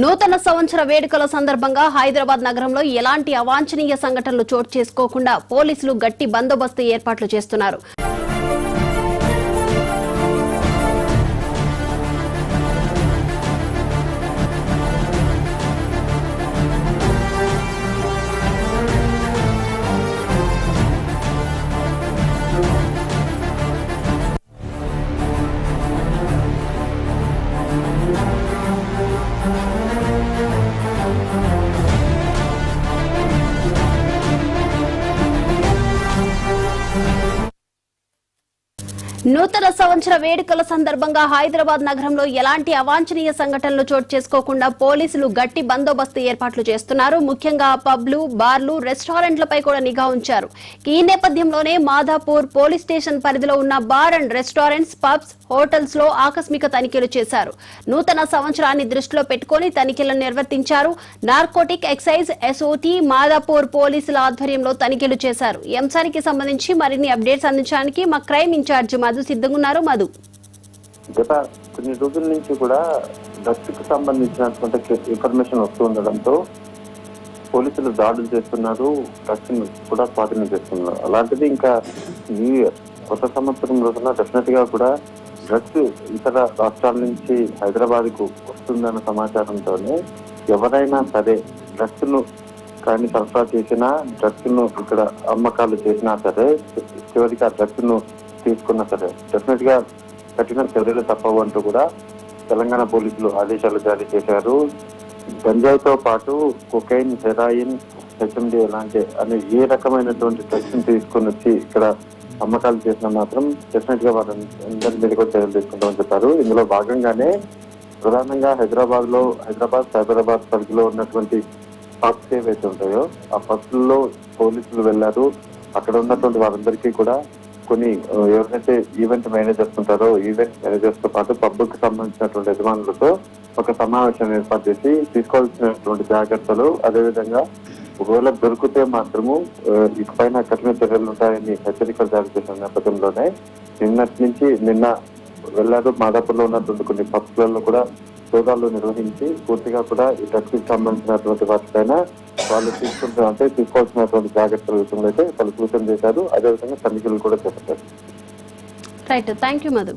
నూతన సంవత్సర వేడుకల సందర్భంగా హైదరాబాద్ నగరంలో ఎలాంటి అవాంఛనీయ సంఘటనలు చోటు చేసుకోకుండా పోలీసులు గట్టి బందోబస్తు ఏర్పాట్లు చేస్తున్నారు. నూతన సంవత్సర వేడుకల సందర్భంగా హైదరాబాద్ నగరంలో ఎలాంటి అవాంఛనీయ సంఘటనలు చోటు చేసుకోకుండా పోలీసులు గట్టి బందోబస్తు ఏర్పాట్లు చేస్తున్నారు. ముఖ్యంగా పబ్లు, బార్లు, రెస్టారెంట్లపై కూడా నిఘా ఉంచారు. ఈ నేపథ్యంలోనే మాధాపూర్ పోలీస్ స్టేషన్ పరిధిలో ఉన్న bar and restaurants, pubs, hotels లో ఆకస్మిక తనిఖీలు చేశారు. నూతన సంవత్సరాన్ని దృష్టిలో పెట్టుకుని తనిఖీలను నిర్వర్తించారు. నార్కోటిక్ ఎక్సైజ్, ఎస్ఓటీ, మాధాపూర్ పోలీసుల ఆధ్వర్యంలో తనిఖీలు చేశారు. ఈ అంశానికి సంబంధించి మరిన్ని అప్డేట్స్ అందించడానికి మా క్రైమ్ ఇన్ఛార్జ్ మధు సిద్ధంగా ఉన్నారు. మధు, గత కొన్ని రోజుల నుంచి కూడా డ్రగ్స్ కు సంబంధించినటువంటి ఇన్ఫర్మేషన్ వస్తూ ఉండడంతో పోలీసులు దాడులు చేస్తున్నారు, డ్రగ్స్ కూడా స్వాధీనం చేస్తున్నారు. అలాంటిది ఇంకా న్యూ ఇయర్, కొత్త సంవత్సరం రోజున డెఫినెట్ గా కూడా డ్రగ్స్ ఇతర రాష్ట్రాల నుంచి హైదరాబాద్ కు వస్తుందన్న సమాచారంతోనే ఎవరైనా సరే డ్రగ్స్ ను కానీ సరఫరా చేసినా, డ్రగ్స్ ను ఇక్కడ అమ్మకాలు చేసినా సరే, చివరికి ఆ డ్రగ్స్ ను తీసుకున్నా సరే డెఫినెట్ గా కఠిన చర్యలు తప్పవు అంటూ కూడా తెలంగాణ పోలీసులు ఆదేశాలు జారీ చేశారు. గంజాయితో పాటు కొకైన్, హెరాయిన్, హెచ్ఎండి లాంటి అనే ఏ రకమైనటువంటి డ్రగ్స్ తీసుకొని వచ్చి ఇక్కడ అమ్మకాలు చేసినా మాత్రం డెఫినెట్ గా వారందరి మీద కూడా చర్యలు తీసుకుంటామని చెప్పారు. ఇందులో భాగంగానే ప్రధానంగా హైదరాబాద్ సైబరాబాద్ పరిధిలో ఉన్నటువంటి పబ్స్ ఏవైతే ఉంటాయో ఆ పబ్స్ లో పోలీసులు వెళ్లారు. అక్కడ ఉన్నటువంటి వారందరికీ కూడా కొన్ని ఎవరైతే ఈవెంట్ మేనేజర్స్ ఉంటారో ఈవెంట్ మేనేజర్స్ తో పాటు పబ్ కు సంబంధించినటువంటి యజమానులతో ఒక సమావేశం ఏర్పాటు చేసి తీసుకోవాల్సినటువంటి జాగ్రత్తలు, అదేవిధంగా ఒకవేళ దొరికితే మాత్రము ఇకపైన కఠిన చర్యలు ఉంటాయని హెచ్చరికలు జారీ చేసిన నేపథ్యంలోనే నిన్న వెళ్లారు. మాదాపూర్లో ఉన్నటువంటి కొన్ని పబ్స్లలో కూడా సోదాలు నిర్వహించి పూర్తిగా కూడా ఈ డ్రగ్స్ కి సంబంధించినటువంటి వాటిపైన వాళ్ళు తీసుకోవాల్సినటువంటి జాగ్రత్తల విషయంలో అయితే వాళ్ళు సూచన చేశారు. అదేవిధంగా తనిఖీలు కూడా చేపట్టారు. Right, thank you Madhu.